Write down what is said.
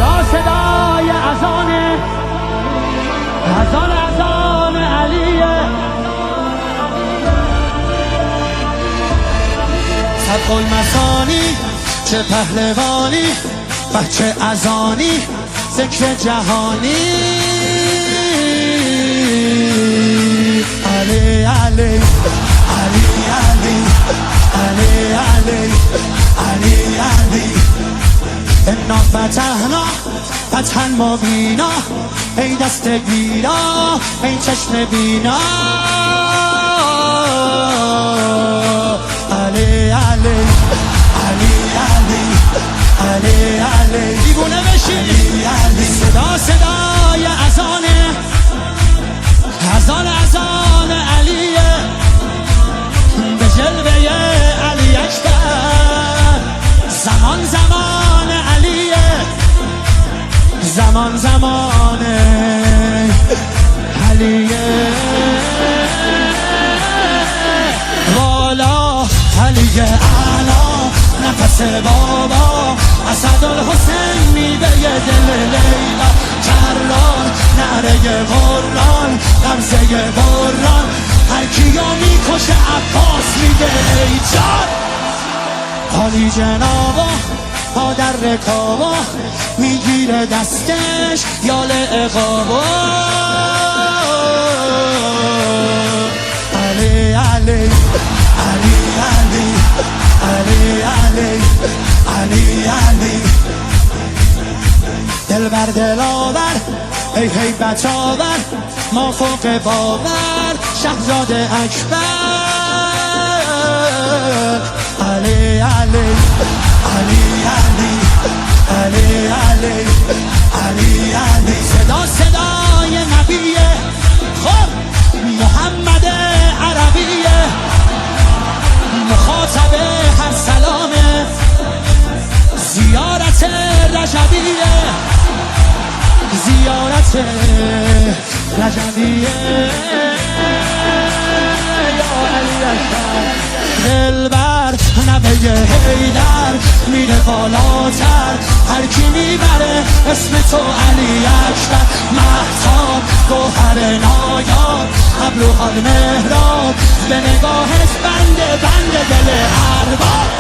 صدای اذان علیه. صدق المثانی چه پهلوانی، بچه اذانی ذکر جهانی. علی علی علی علی علی علی علی علی. انا فتحنا فتحا مبینا، ای دست گیرا ای چشم بینا. علی علی علی علی علی علی. دیوونه بشی. علی علی. صدای اذان علیه، به جلوه علی اکبر. زمان علیه، زمان علیه. والا علی اعلا نفس بابا، اسدالحسین میوه دل لیلا. کرار نعره قرآن، غمزه بران، هر کیو میکشه عباس میده ای جان. حالی جنابا پا در رکابا، میگیره دستش یال اقابا. علی علی علی علی علی علی علی علی. دل بر دلاور ای هیبت آور، ما فوق باور شهزاده اکبر. علی علی علی علی علی علی علی علی. صدای نبیه، خب محمد عربیه، مخاطب هر سلامه. زیارت رجبیه، زیارت رجبیه. یا علی اکبر. دلبر نبه حیدر میره بالاتر، هر کی میبره اسم تو علی اکبر. مهتاب گوهر نایاب، ابروهای مهراب، به نگاهش بند دل ارباب.